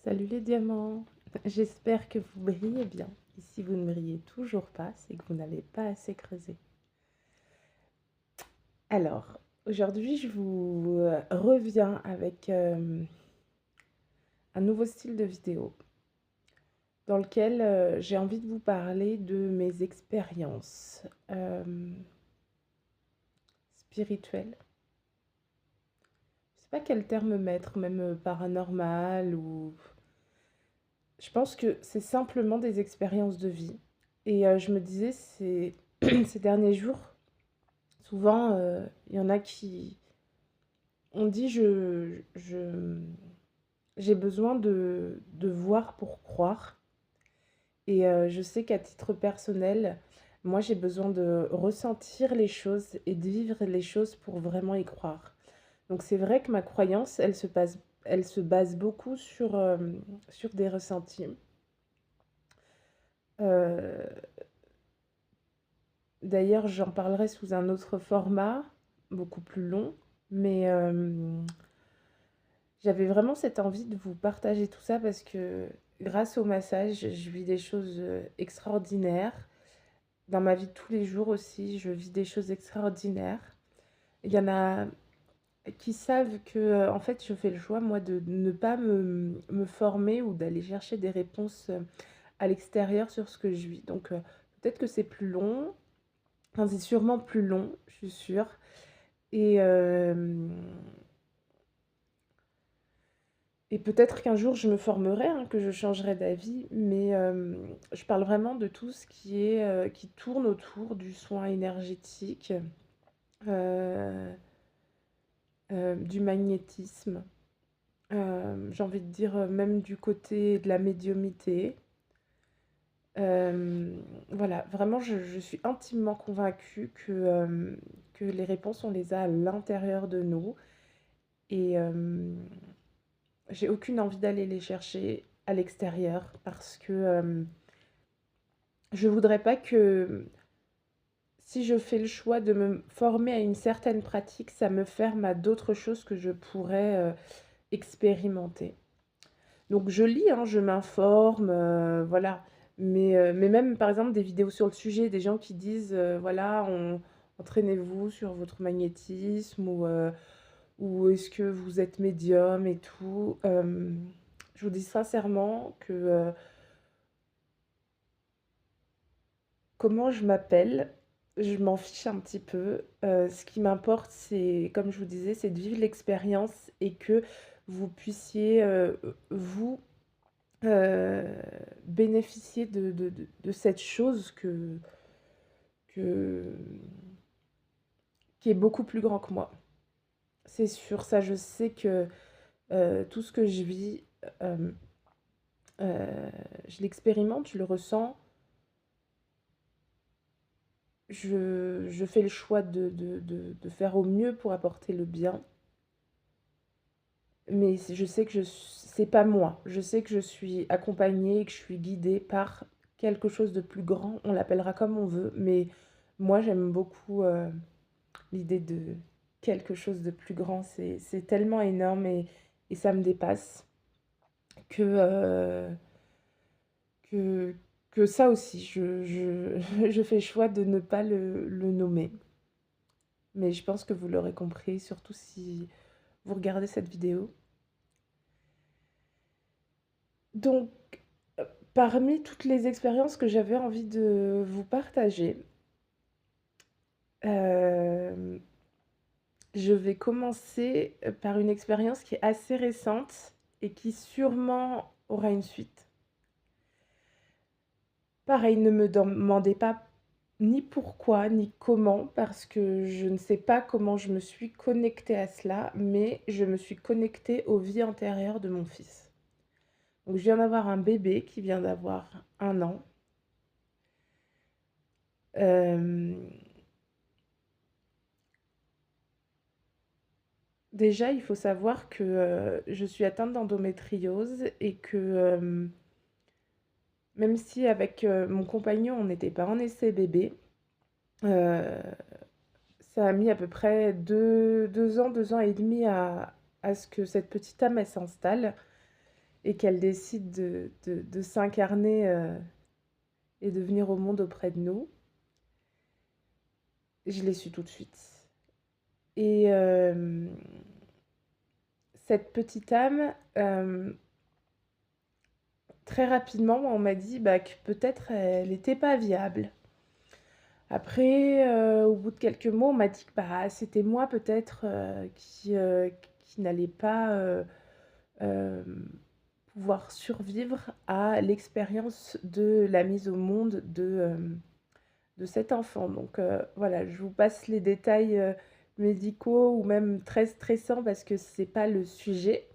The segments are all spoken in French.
Salut les diamants, j'espère que vous brillez bien. Et si vous ne brillez toujours pas, c'est que vous n'avez pas assez creusé. Alors, aujourd'hui, je vous reviens avec un nouveau style de vidéo dans lequel j'ai envie de vous parler de mes expériences spirituelles. Je sais pas quel terme mettre, même paranormal ou... Je pense que c'est simplement des expériences de vie. Et je me disais, ces derniers jours, souvent, il y en a qui ont dit j'ai besoin de voir pour croire. Et je sais qu'à titre personnel, moi j'ai besoin de ressentir les choses et de vivre les choses pour vraiment y croire. Donc c'est vrai que ma croyance, elle se base beaucoup sur des ressentis. Euh, D'ailleurs, j'en parlerai sous un autre format, beaucoup plus long, mais j'avais vraiment cette envie de vous partager tout ça parce que grâce au massage, je vis des choses extraordinaires. Dans ma vie de tous les jours aussi, je vis des choses extraordinaires. Il y en a qui savent que, en fait, je fais le choix, moi, de ne pas me former ou d'aller chercher des réponses à l'extérieur sur ce que je vis. Donc, peut-être que c'est plus long. Enfin, c'est sûrement plus long, je suis sûre. Et, et peut-être qu'un jour je me formerai, hein, que je changerai d'avis, mais je parle vraiment de tout ce qui tourne autour du soin énergétique, euh, du magnétisme, j'ai envie de dire même du côté de la médiumité. Voilà, vraiment, je suis intimement convaincue que les réponses, on les a à l'intérieur de nous. Et j'ai aucune envie d'aller les chercher à l'extérieur parce que je voudrais pas que si je fais le choix de me former à une certaine pratique, ça me ferme à d'autres choses que je pourrais expérimenter. Donc je lis, hein, je m'informe, voilà. Mais même par exemple des vidéos sur le sujet, des gens qui disent voilà, entraînez-vous sur votre magnétisme ou est-ce que vous êtes médium et tout. Je vous dis sincèrement que comment je m'appelle, je m'en fiche un petit peu. Ce qui m'importe, c'est, comme je vous disais, c'est de vivre l'expérience et que vous puissiez, vous, euh, bénéficier de cette chose que, qui est beaucoup plus grand que moi. C'est sûr, ça, je sais que tout ce que je vis, euh, euh, je l'expérimente, je le ressens. Je fais le choix de faire au mieux pour apporter le bien, mais je sais que c'est pas moi. Je sais que je suis accompagnée, que je suis guidée par quelque chose de plus grand. On l'appellera comme on veut, mais moi j'aime beaucoup l'idée de quelque chose de plus grand. C'est tellement énorme et ça me dépasse que, que, que ça aussi, je fais le choix de ne pas le nommer. Mais je pense que vous l'aurez compris, surtout si vous regardez cette vidéo. Donc, parmi toutes les expériences que j'avais envie de vous partager, euh, je vais commencer par une expérience qui est assez récente et qui sûrement aura une suite. Pareil, ne me demandez pas ni pourquoi, ni comment, parce que je ne sais pas comment je me suis connectée à cela, mais je me suis connectée aux vies antérieures de mon fils. Donc je viens d'avoir un bébé qui vient d'avoir 1 an. Euh, Déjà, il faut savoir que je suis atteinte d'endométriose et que même si avec mon compagnon, on n'était pas en essai bébé, euh, ça a mis à peu près 2 ans, 2 ans et demi à ce que cette petite âme, elle s'installe. et qu'elle décide de s'incarner et de venir au monde auprès de nous, je l'ai su tout de suite. Et cette petite âme, très rapidement, on m'a dit bah, que peut-être elle n'était pas viable. Après, au bout de quelques mois, on m'a dit que bah, c'était moi peut-être qui n'allait pas pouvoir survivre à l'expérience de la mise au monde de cet enfant. Donc voilà, je vous passe les détails médicaux ou même très stressants parce que c'est pas le sujet.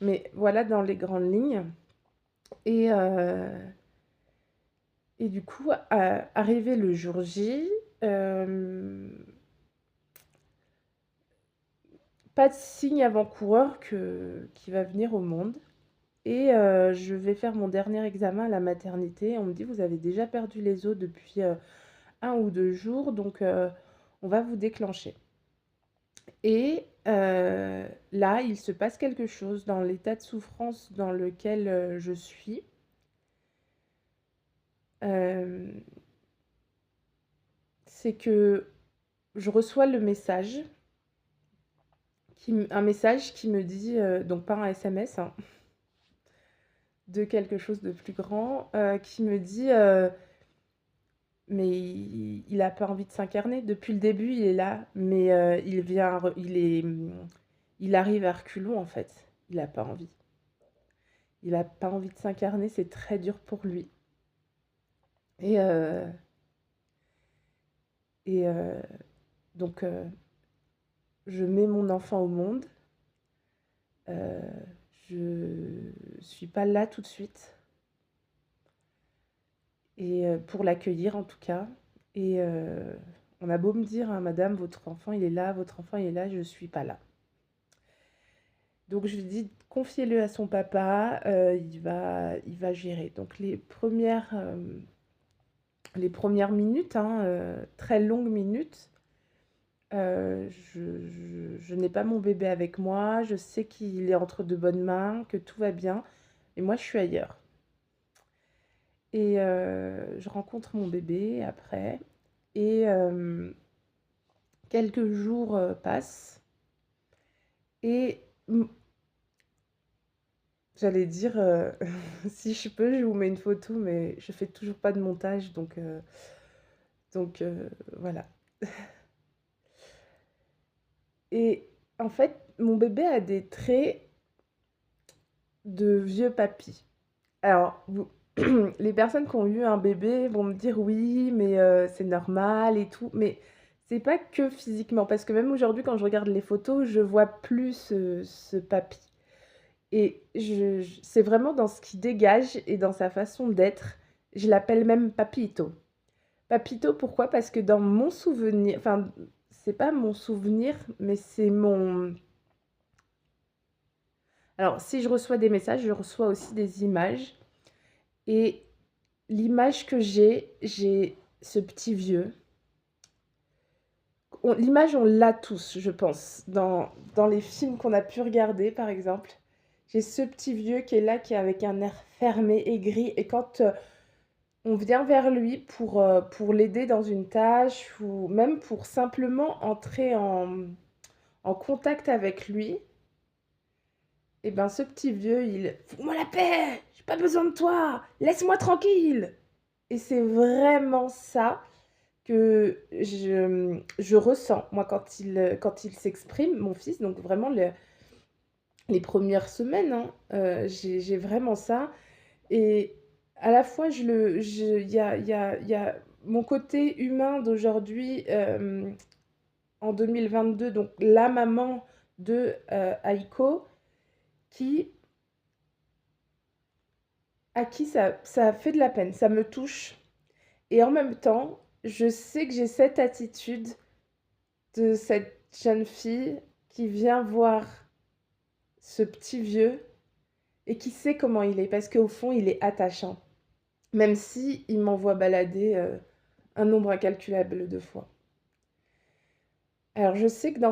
Mais voilà dans les grandes lignes. Et, euh, et du coup, arrivé le jour J, pas de signe avant-coureur qui va venir au monde. Et je vais faire mon dernier examen à la maternité. On me dit, vous avez déjà perdu les os depuis 1 ou 2 jours, donc on va vous déclencher. Et là, il se passe quelque chose dans l'état de souffrance dans lequel je suis. C'est que je reçois le message, un message qui me dit, donc pas un SMS, hein, de quelque chose de plus grand, qui me dit mais il n'a pas envie de s'incarner. Depuis le début, il est là, mais il arrive à reculons en fait. Il n'a pas envie. Il n'a pas envie de s'incarner, c'est très dur pour lui. Et, euh, et donc, je mets mon enfant au monde. Je suis pas là tout de suite. Et pour l'accueillir en tout cas. Et on a beau me dire, hein, madame, votre enfant il est là, votre enfant il est là, je suis pas là. Donc je lui dis, confiez-le à son papa, il va gérer. Donc les premières minutes, hein, très longues minutes, je n'ai pas mon bébé avec moi, je sais qu'il est entre de bonnes mains, que tout va bien, et moi je suis ailleurs. Et je rencontre mon bébé après, et quelques jours passent, et j'allais dire, si je peux, je vous mets une photo, mais je fais toujours pas de montage, donc voilà. Et en fait, mon bébé a des traits de vieux papy. Alors, les personnes qui ont eu un bébé vont me dire oui, mais c'est normal et tout. Mais c'est pas que physiquement, parce que même aujourd'hui, quand je regarde les photos, je vois plus ce papy. Et c'est vraiment dans ce qu'il dégage et dans sa façon d'être. Je l'appelle même Papito. Papito, pourquoi? Parce que dans mon souvenir, enfin, c'est pas mon souvenir, mais c'est mon... Alors, si je reçois des messages, je reçois aussi des images. Et l'image que j'ai ce petit vieux. L'image, on l'a tous, je pense, dans les films qu'on a pu regarder, par exemple. J'ai ce petit vieux qui est là, qui est avec un air fermé, aigri, et quand on vient vers lui pour l'aider dans une tâche, ou même pour simplement entrer en contact avec lui, et ben ce petit vieux, il... Fous-moi la paix! J'ai pas besoin de toi! Laisse-moi tranquille! Et c'est vraiment ça que je ressens, moi, quand il s'exprime, mon fils, donc vraiment les premières semaines, hein, j'ai vraiment ça. Et à la fois, il y a mon côté humain d'aujourd'hui, en 2022, donc la maman de Aiko, qui, à qui ça fait de la peine, ça me touche. Et en même temps, je sais que j'ai cette attitude de cette jeune fille qui vient voir ce petit vieux et qui sait comment il est, parce qu'au fond, il est attachant, même si il m'envoie balader un nombre incalculable de fois. Alors, je sais que dans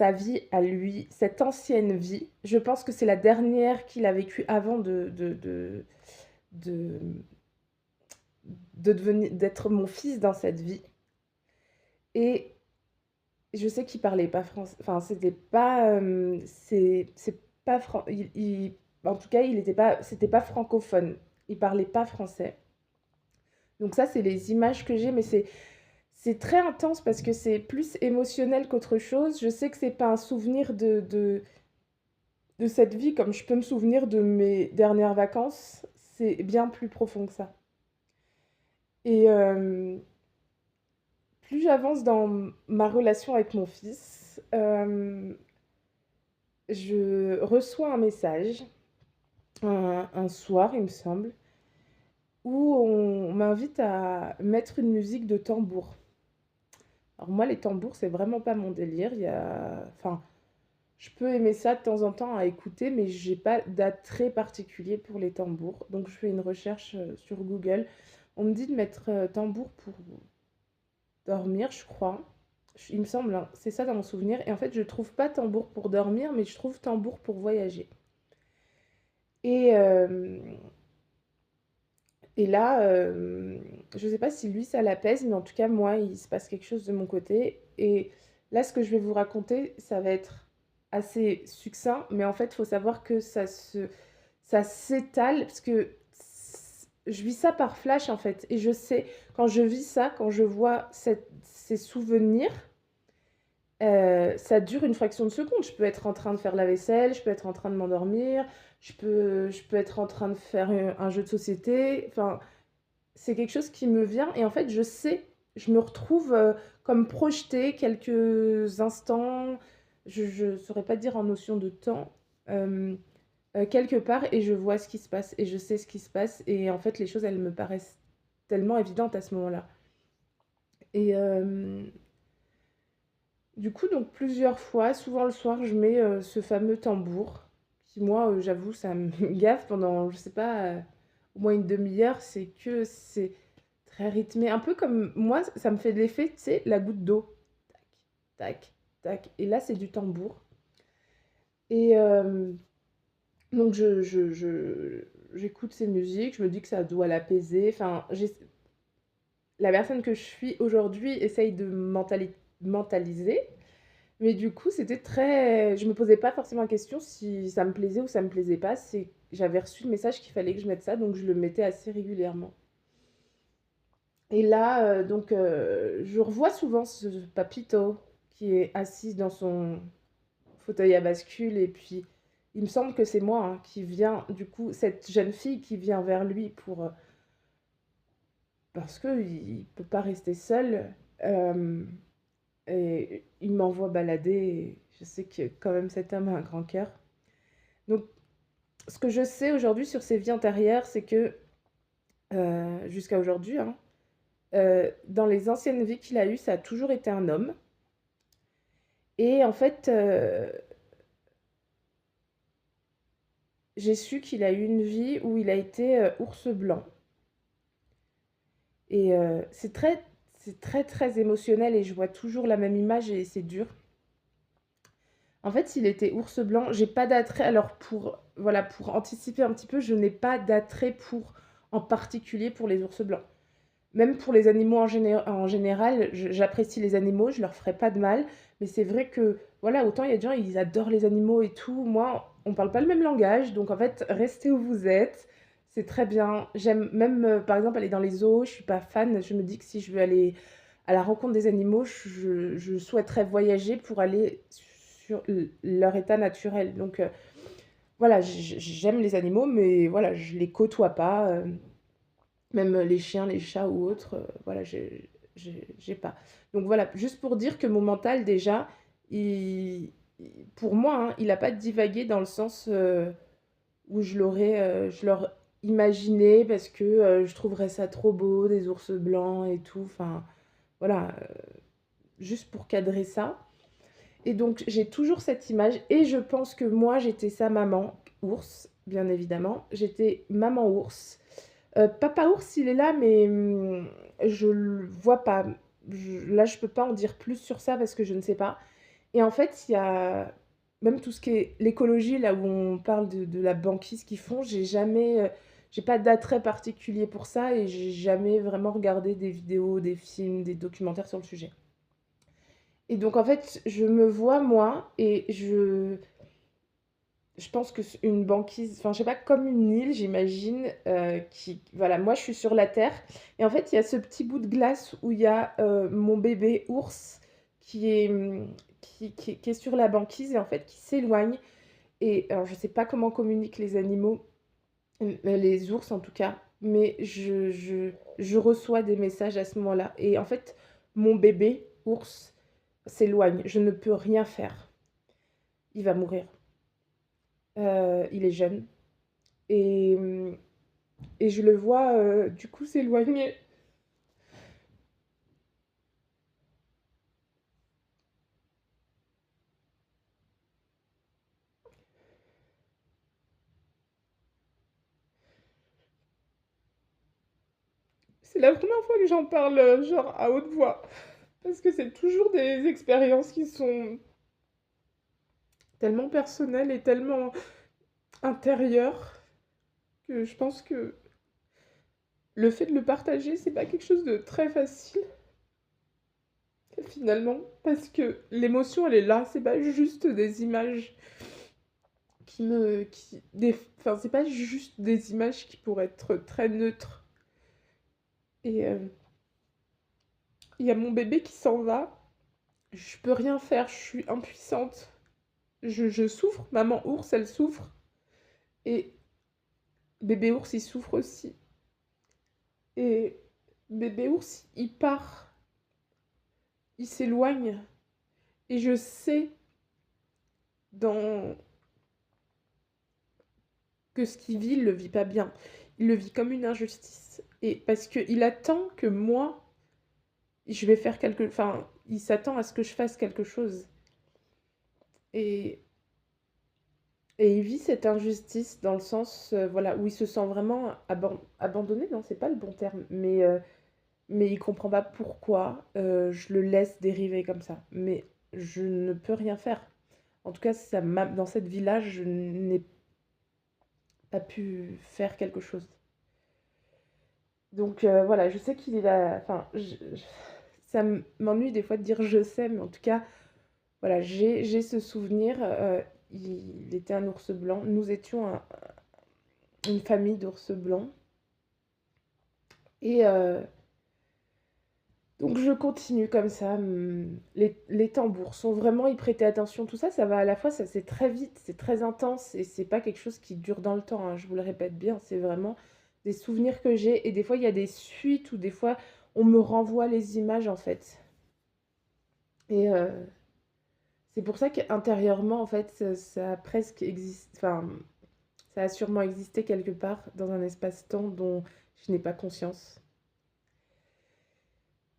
sa vie à lui, cette ancienne vie. Je pense que c'est la dernière qu'il a vécue avant de, de devenir, d'être mon fils dans cette vie. Et je sais qu'il parlait pas français, enfin, c'était pas, c'est pas en tout cas, il était pas c'était pas francophone. Il parlait pas français. Donc ça, c'est les images que j'ai, mais c'est très intense parce que c'est plus émotionnel qu'autre chose. Je sais que c'est pas un souvenir de cette vie comme je peux me souvenir de mes dernières vacances. C'est bien plus profond que ça. Et plus j'avance dans ma relation avec mon fils, je reçois un message un soir, il me semble, où on m'invite à mettre une musique de tambour. Alors moi, les tambours, c'est vraiment pas mon délire. Enfin, je peux aimer ça de temps en temps à écouter, mais j'ai pas d'attrait particulier pour les tambours. Donc je fais une recherche sur Google. On me dit de mettre tambour pour dormir, je crois. Il me semble, hein, c'est ça dans mon souvenir. Et en fait, je trouve pas tambour pour dormir, mais je trouve tambour pour voyager. Et, euh, et là, je sais pas si lui, ça l'apaise, mais en tout cas, moi, il se passe quelque chose de mon côté. Et là, ce que je vais vous raconter, ça va être assez succinct, mais en fait, il faut savoir que ça s'étale, parce que je vis ça par flash, en fait. Et je sais, quand je vis ça, quand je vois ces souvenirs, ça dure une fraction de seconde. Je peux être en train de faire la vaisselle, je peux être en train de m'endormir, je peux être en train de faire un jeu de société. Enfin, c'est quelque chose qui me vient et en fait, je sais, je me retrouve comme projetée quelques instants, je ne saurais pas dire en notion de temps, euh, quelque part et je vois ce qui se passe et je sais ce qui se passe et en fait, les choses, elles me paraissent tellement évidentes à ce moment-là. Et du coup, donc plusieurs fois, souvent le soir, je mets ce fameux tambour qui, moi, j'avoue, ça me gaffe pendant, je sais pas, au moins une demi-heure. C'est très rythmé. Un peu comme moi, ça me fait de l'effet, tu sais, la goutte d'eau. Tac, tac, tac. Et là, c'est du tambour. Et donc, j'écoute ces musiques, je me dis que ça doit l'apaiser. Enfin, la personne que je suis aujourd'hui essaye de mentaliser. Mais du coup, c'était très je me posais pas forcément la question si ça me plaisait ou ça me plaisait pas, j'avais reçu le message qu'il fallait que je mette ça, donc je le mettais assez régulièrement. Et là, donc je revois souvent ce papito qui est assis dans son fauteuil à bascule et puis il me semble que c'est moi, hein, qui vient du coup cette jeune fille qui vient vers lui parce qu'il peut pas rester seul, hem et il m'envoie balader et je sais que quand même cet homme a un grand cœur. Donc ce que je sais aujourd'hui sur ses vies antérieures, c'est que, jusqu'à aujourd'hui, hein, dans les anciennes vies qu'il a eues, ça a toujours été un homme et en fait, j'ai su qu'il a eu une vie où il a été, ours blanc et c'est très, très émotionnel et je vois toujours la même image et c'est dur. En fait, s'il était ours blanc, j'ai pas d'attrait alors voilà, pour anticiper un petit peu, je n'ai pas d'attrait en particulier pour les ours blancs. Même pour les animaux en général, j'apprécie les animaux, je leur ferai pas de mal, mais c'est vrai que, voilà, autant il y a des gens, ils adorent les animaux et tout. Moi, on parle pas le même langage, donc en fait, restez où vous êtes, c'est très bien. J'aime même, par exemple, aller dans les zoos, je suis pas fan, je me dis que si je veux aller à la rencontre des animaux, je souhaiterais voyager pour aller sur leur état naturel. Donc voilà, j'aime les animaux, mais voilà, je les côtoie pas. Même les chiens, les chats ou autres, voilà, j'ai pas. Donc voilà, juste pour dire que mon mental déjà, il, pour moi, hein, il a pas divagué dans le sens où je l'aurais imaginé parce que je trouverais ça trop beau, des ours blancs et tout. Enfin, voilà, juste pour cadrer ça. Et donc j'ai toujours cette image et je pense que moi j'étais sa maman ours, bien évidemment. J'étais maman ours. Papa ours, il est là, mais je le vois pas. Là, je peux pas en dire plus sur ça parce que je ne sais pas. Et en fait, il y a même tout ce qui est l'écologie, là où on parle de la banquise qu'ils font, j'ai pas d'attrait particulier pour ça et j'ai jamais vraiment regardé des vidéos, des films, des documentaires sur le sujet. Et donc en fait, je me vois moi et je pense que une banquise, enfin je sais pas, comme une île, j'imagine, qui, voilà, moi je suis sur la terre et en fait il y a ce petit bout de glace où il y a mon bébé ours qui est, qui est sur la banquise et en fait qui s'éloigne. Et alors je sais pas comment communiquent les animaux, les ours en tout cas, mais je reçois des messages à ce moment-là. Et en fait, mon bébé ours s'éloigne, je ne peux rien faire. Il va mourir. Il est jeune. Et, et je le vois du coup s'éloigner. C'est la première fois que j'en parle genre à haute voix. Parce que c'est toujours des expériences qui sont tellement personnelles et tellement intérieures que je pense que le fait de le partager, c'est pas quelque chose de très facile finalement. Parce que l'émotion, elle est là. C'est pas juste des images qui me. Enfin, c'est pas juste des images qui pourraient être très neutres. Et il y a mon bébé qui s'en va. Je peux rien faire, je suis impuissante. Je souffre, maman ours, elle souffre. Et bébé ours, il souffre aussi. Et bébé ours, il part, il s'éloigne. Et je sais dans... que ce qu'il vit, il le vit pas bien. Il le vit comme une injustice. Et parce qu'il attend que moi, je vais faire quelque... Enfin, il s'attend à ce que je fasse quelque chose. Et, et il vit cette injustice dans le sens, voilà, où il se sent vraiment abandonné, non, c'est pas le bon terme, mais il comprend pas pourquoi je le laisse dériver comme ça. Mais je ne peux rien faire. En tout cas, dans cette vie-là, je n'ai pas pu faire quelque chose. Donc voilà, je sais qu'il est là. Enfin, ça m'ennuie des fois de dire je sais, mais en tout cas, voilà, j'ai ce souvenir. Il était un ours blanc. Nous étions une famille d'ours blancs. Et donc je continue comme ça. Les tambours sont vraiment y prêter attention. Tout ça, ça va à la fois, ça c'est très vite, c'est très intense et c'est pas quelque chose qui dure dans le temps, hein, je vous le répète bien, c'est vraiment des souvenirs que j'ai et des fois il y a des suites ou des fois on me renvoie les images en fait. Et c'est pour ça qu'intérieurement en fait ça a presque existe, enfin ça a sûrement existé quelque part dans un espace-temps dont je n'ai pas conscience.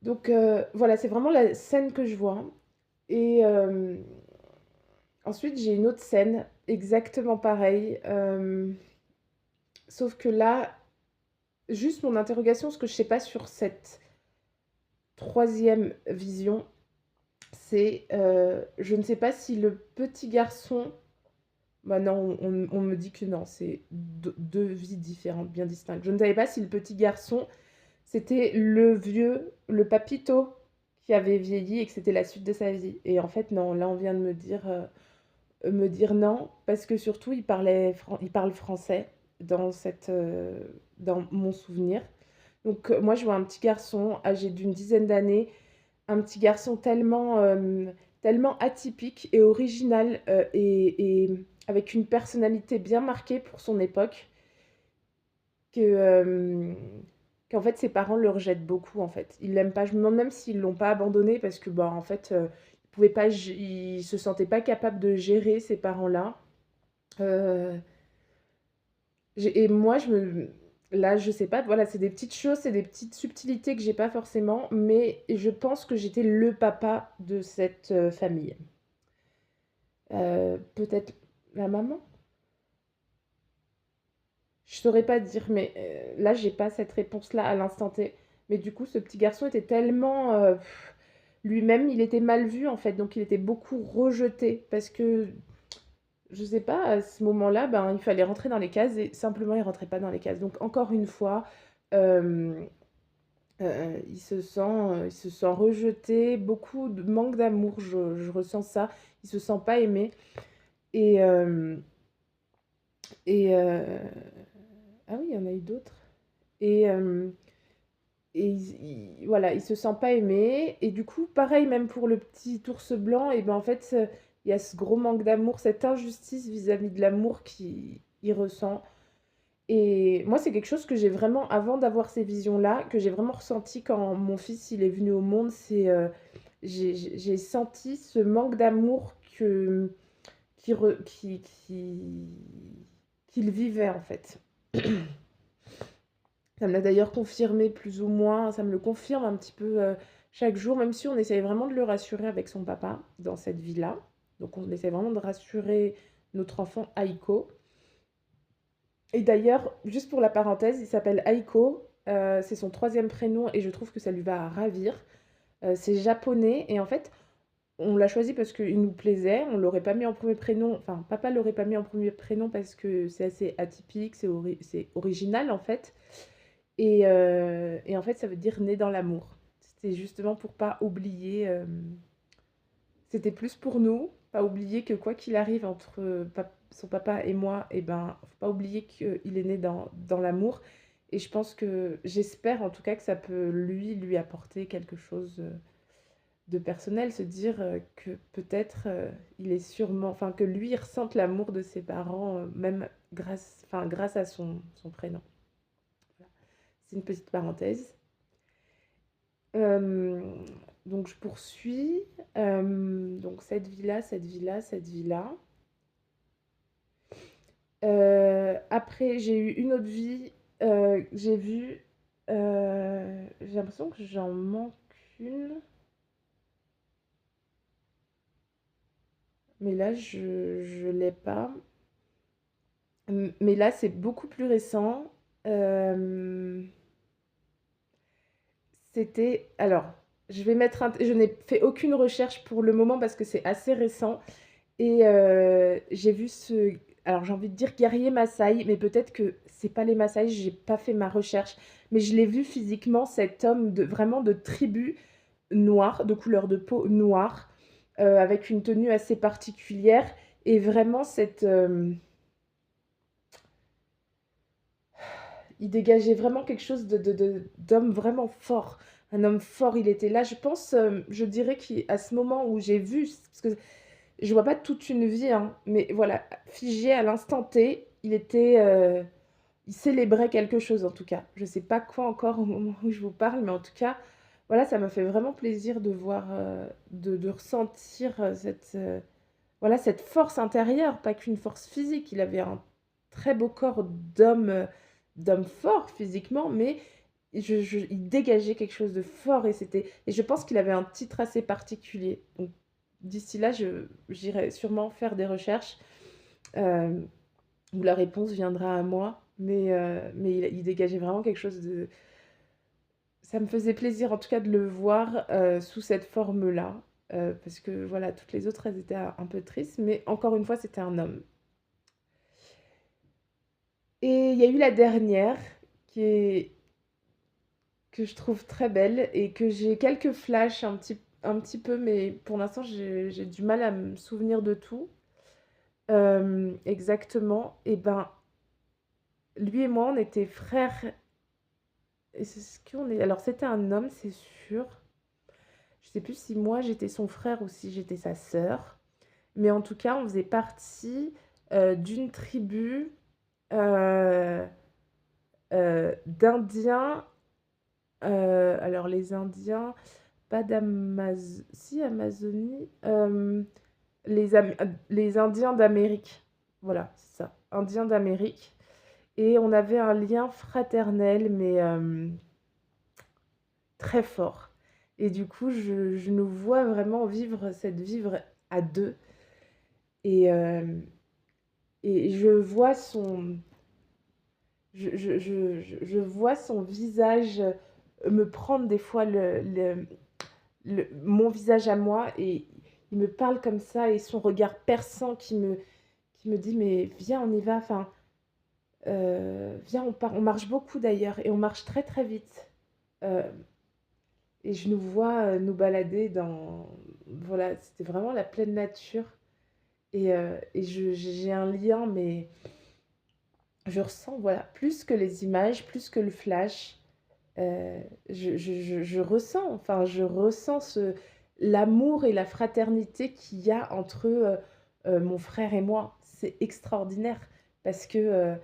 Donc voilà, c'est vraiment la scène que je vois. Et ensuite, j'ai une autre scène, exactement pareille. Sauf que là, juste mon interrogation, ce que je sais pas sur cette troisième vision, c'est je ne sais pas si le petit garçon. Bah non, on me dit que non, c'est deux vies différentes, bien distinctes. Je ne savais pas si le petit garçon, c'était le vieux, le papito qui avait vieilli et que c'était la suite de sa vie. Et en fait, non, là, on vient de me dire non, parce que surtout, il parle français dans mon souvenir. Donc, moi, je vois un petit garçon âgé d'une dizaine d'années, un petit garçon tellement atypique et original et avec une personnalité bien marquée pour son époque que, qu'en fait ses parents le rejettent beaucoup en fait. Ils l'aiment pas. Je me demande même s'ils l'ont pas abandonné parce que bah en fait ils pouvaient pas, ils se sentaient pas capables de gérer ces parents-là. Euh, et moi là je sais pas. Voilà, c'est des petites choses, c'est des petites subtilités que j'ai pas forcément, mais je pense que j'étais le papa de cette famille. Peut-être la maman. Je saurais pas dire, mais là, j'ai pas cette réponse-là à l'instant T. Mais du coup, ce petit garçon était tellement, lui-même, il était mal vu en fait, donc il était beaucoup rejeté parce que, je sais pas, à ce moment-là, ben, il fallait rentrer dans les cases et simplement il rentrait pas dans les cases. Donc encore une fois, hem, il se sent rejeté, beaucoup de manque d'amour, je ressens ça. Il se sent pas aimé et hem et ah oui, il y en a eu d'autres et hem et voilà, il se sent pas aimé et du coup, pareil, même pour le petit ours blanc et ben, en fait, il y a ce gros manque d'amour, cette injustice vis-à-vis de l'amour qu'il ressent et moi, c'est quelque chose que j'ai vraiment avant d'avoir ces visions-là, que j'ai vraiment ressenti quand mon fils, il est venu au monde. J'ai senti ce manque d'amour que qui re qu'il vivait, en fait. Ça me l'a d'ailleurs confirmé plus ou moins, ça me le confirme un petit peu, chaque jour, même si on essaye vraiment de le rassurer avec son papa dans cette vie-là. Donc on essaie vraiment de rassurer notre enfant Aiko. Et d'ailleurs, juste pour la parenthèse, il s'appelle Aiko, c'est son troisième prénom et je trouve que ça lui va à ravir. C'est japonais et en fait, on l'a choisi parce qu'il nous plaisait, on l'aurait pas mis en premier prénom, enfin papa l'aurait pas mis en premier prénom parce que c'est assez atypique, c'est original en fait. Et en fait, ça veut dire né dans l'amour. C'était justement pour pas oublier, c'était plus pour nous, pas oublier que quoi qu'il arrive entre son papa et moi, et ben, faut pas oublier qu'il est né dans l'amour. Et je pense que, j'espère en tout cas que ça peut lui apporter quelque chose de personnel, se dire que peut-être il est sûrement, enfin que lui il ressente l'amour de ses parents, même grâce à son prénom. Voilà. C'est une petite parenthèse. Hem, donc je poursuis, donc cette vie-là, cette vie-là, cette vie-là. Après j'ai eu une autre vie, j'ai vu, j'ai l'impression que j'en manque une, mais là je l'ai pas. Mais là c'est beaucoup plus récent. Hem, C'était alors, je n'ai fait aucune recherche pour le moment parce que c'est assez récent. Et j'ai vu ce alors j'ai envie de dire guerrier Maasai, mais peut-être que c'est pas les Maasai, j'ai pas fait ma recherche. Mais je l'ai vu physiquement, cet homme vraiment de tribu noire, de couleur de peau noire, avec une tenue assez particulière et vraiment il dégageait vraiment quelque chose d'homme vraiment fort. Un homme fort, il était là. Je pense, je dirais qu'à ce moment où j'ai vu, parce que je vois pas toute une vie, hein, mais voilà, figé à l'instant T, il célébrait quelque chose en tout cas. Je sais pas quoi encore au moment où je vous parle, mais en tout cas, voilà, ça m'a fait vraiment plaisir de voir, de ressentir voilà, cette force intérieure, pas qu'une force physique. Il avait un très beau corps d'homme fort physiquement, mais il dégageait quelque chose de fort et je pense qu'il avait un titre assez particulier. Donc d'ici là, j'irai sûrement faire des recherches où la réponse viendra à moi. Mais il dégageait vraiment quelque chose de... Ça me faisait plaisir en tout cas de le voir sous cette forme-là. Parce que voilà, toutes les autres, elles étaient un peu tristes. Mais encore une fois, c'était un homme. Et il y a eu la dernière qui est, que je trouve très belle et que j'ai quelques flashs un petit peu, mais pour l'instant, j'ai du mal à me souvenir de tout. Exactement. Et ben, lui et moi, on était frères. Et c'est ce qu'on est. Alors, c'était un homme, c'est sûr. Je sais plus si moi j'étais son frère ou si j'étais sa sœur. Mais en tout cas, on faisait partie d'une tribu euh, d'Indiens. Alors, les Indiens, pas d'Amazonie. Si, Amazonie. Les Indiens d'Amérique. Voilà, c'est ça. Indiens d'Amérique. Et on avait un lien fraternel, mais très fort. Et du coup, je nous vois vraiment vivre à deux. Et, et je vois je vois son visage me prendre des fois mon visage à moi et il me parle comme ça et son regard perçant qui me dit: «Mais viens, on y va, enfin, viens, on part». On marche beaucoup d'ailleurs et on marche très, très vite. Heu et je nous vois, nous balader dans voilà, c'était vraiment la pleine nature et j'ai un lien, mais je ressens, voilà, plus que les images, plus que le flash, heu, je ressens, enfin, je ressens l'amour et la fraternité qu'il y a entre, mon frère et moi. C'est extraordinaire parce que, heu,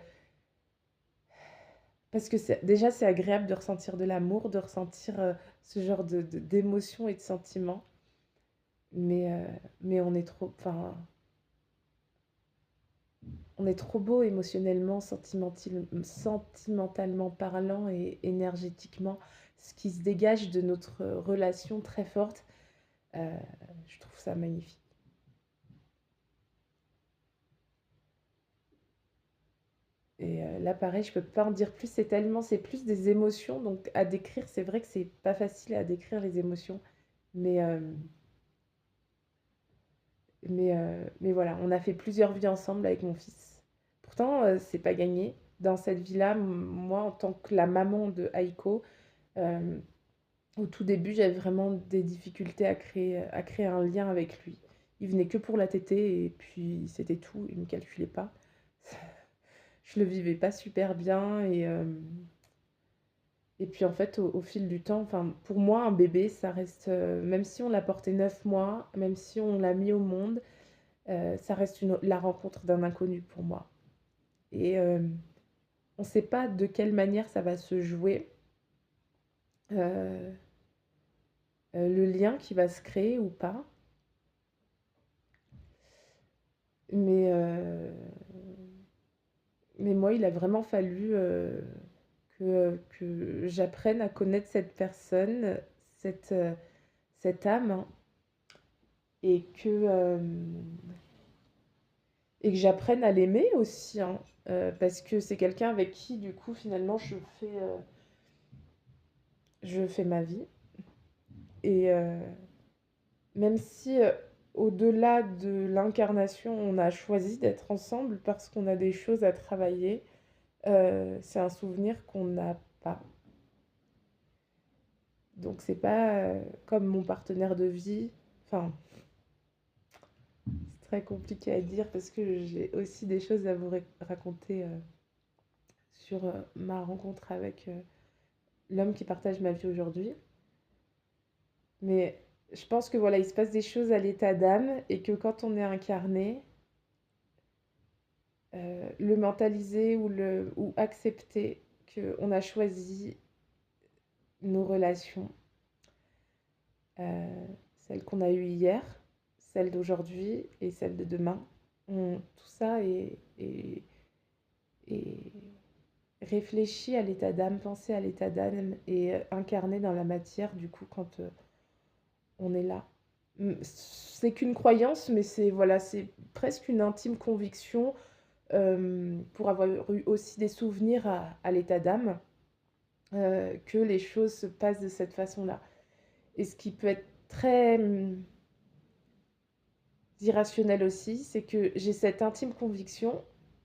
parce que c'est déjà, c'est agréable de ressentir de l'amour, de ressentir, ce genre d'émotions et de sentiments. Mais on est trop, enfin, on est trop beau émotionnellement, sentimentalement parlant et énergétiquement. Ce qui se dégage de notre relation très forte, heu, je trouve ça magnifique. Et là, pareil, je peux pas en dire plus, c'est plus des émotions, donc à décrire, c'est vrai que c'est pas facile à décrire les émotions, mais mais voilà, on a fait plusieurs vies ensemble avec mon fils. Pourtant, c'est pas gagné. Dans cette vie-là, moi, en tant que la maman de Aiko, hem, au tout début, j'avais vraiment des difficultés à créer un lien avec lui. Il venait que pour la tétée et puis c'était tout, il me calculait pas. Je le vivais pas super bien et puis en fait, au fil du temps, enfin, pour moi, un bébé, ça reste, même si on l'a porté 9 mois, même si on l'a mis au monde, ça reste la rencontre d'un inconnu pour moi. Et on ne sait pas de quelle manière ça va se jouer, euh, le lien qui va se créer ou pas. Mais, euh, mais moi, il a vraiment fallu que j'apprenne à connaître cette personne, cette âme, hein, et et que j'apprenne à l'aimer aussi, hein, parce que c'est quelqu'un avec qui, du coup, finalement, je fais ma vie. Et même si, au-delà de l'incarnation, on a choisi d'être ensemble parce qu'on a des choses à travailler, c'est un souvenir qu'on n'a pas. Donc c'est pas, comme mon partenaire de vie. Enfin, c'est très compliqué à dire parce que j'ai aussi des choses à vous raconter, sur, ma rencontre avec, l'homme qui partage ma vie aujourd'hui. Mais je pense que voilà, il se passe des choses à l'état d'âme et que quand on est incarné, le mentaliser ou accepter qu'on a choisi nos relations, celles qu'on a eues hier, celles d'aujourd'hui et celles de demain. Tout ça est réfléchi à l'état d'âme, pensé à l'état d'âme et incarné dans la matière, du coup, quand on est là. C'est qu'une croyance, mais c'est voilà, c'est presque une intime conviction pour avoir eu aussi des souvenirs à l'état d'âme, que les choses se passent de cette façon-là. Et ce qui peut être très irrationnel aussi, c'est que j'ai cette intime conviction,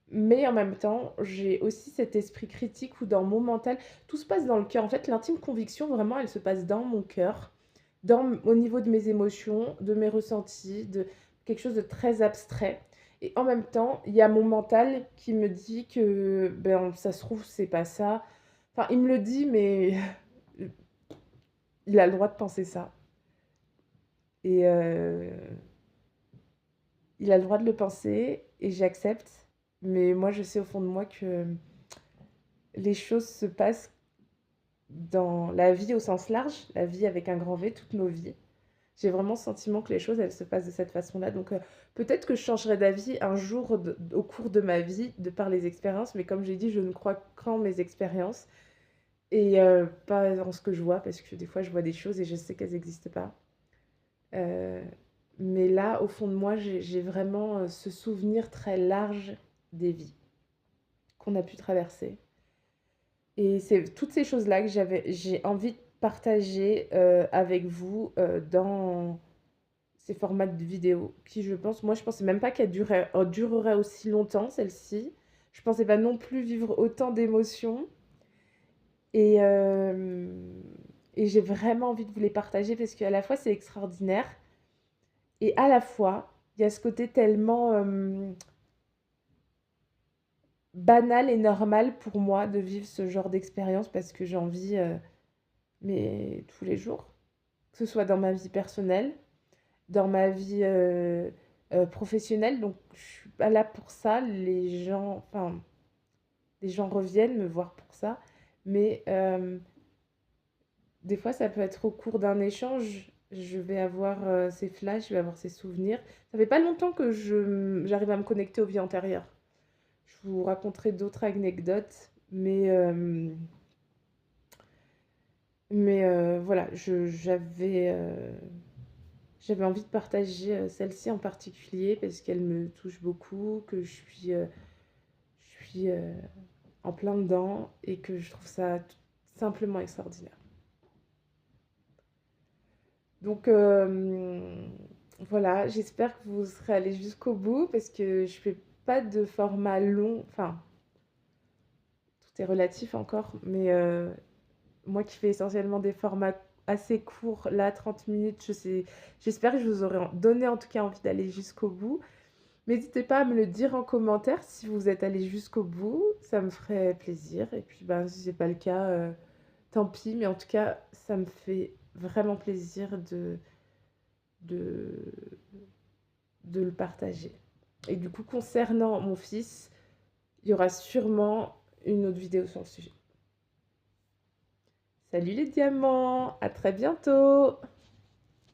mais en même temps, j'ai aussi cet esprit critique où dans mon mental, tout se passe dans le cœur. En fait, l'intime conviction, vraiment, elle se passe dans mon cœur, au niveau de mes émotions, de mes ressentis, de quelque chose de très abstrait. Et en même temps, il y a mon mental qui me dit que ben, ça se trouve, c'est pas ça. Enfin, il me le dit, mais il a le droit de penser ça. Et il a le droit de le penser et j'accepte. Mais moi, je sais au fond de moi que les choses se passent dans la vie au sens large, la vie avec un grand V, toutes nos vies. J'ai vraiment le sentiment que les choses, elles se passent de cette façon-là. Donc peut-être que je changerai d'avis un jour au cours de ma vie, de par les expériences. Mais comme j'ai dit, je ne crois qu'en mes expériences et pas en ce que je vois, parce que des fois, je vois des choses et je sais qu'elles n'existent pas. Euh, mais là, au fond de moi, j'ai vraiment ce souvenir très large des vies qu'on a pu traverser. Et c'est toutes ces choses-là que j'ai envie de partager avec vous dans ces formats de vidéos qui, je pense, moi je pensais même pas qu'elle durerait aussi longtemps, celle-ci. Je pensais pas non plus vivre autant d'émotions. Et, euh, et j'ai vraiment envie de vous les partager parce qu'à la fois c'est extraordinaire et à la fois il y a ce côté tellement banal et normal pour moi de vivre ce genre d'expérience parce que j'en vis mais tous les jours, que ce soit dans ma vie personnelle, dans ma vie professionnelle. Donc je suis pas là pour ça. Les gens reviennent me voir pour ça, mais des fois ça peut être au cours d'un échange. Je vais avoir ces flashs, je vais avoir ces souvenirs. Ça fait pas longtemps que j'arrive à me connecter aux vies antérieures. Je vous raconterai d'autres anecdotes, mais voilà, j'avais envie de partager celle-ci en particulier parce qu'elle me touche beaucoup, que je suis en plein dedans et que je trouve ça simplement extraordinaire. Donc voilà, j'espère que vous serez allés jusqu'au bout parce que je fais pas de format long, enfin, tout est relatif encore, mais moi qui fais essentiellement des formats assez courts, là, 30 minutes, j'espère que je vous aurai donné en tout cas envie d'aller jusqu'au bout. N'hésitez pas à me le dire en commentaire si vous êtes allé jusqu'au bout, ça me ferait plaisir. Et puis, ben, si c'est pas le cas, tant pis. Mais en tout cas, ça me fait vraiment plaisir de, de le partager. Et du coup, concernant mon fils, il y aura sûrement une autre vidéo sur le sujet. Salut les diamants, à très bientôt!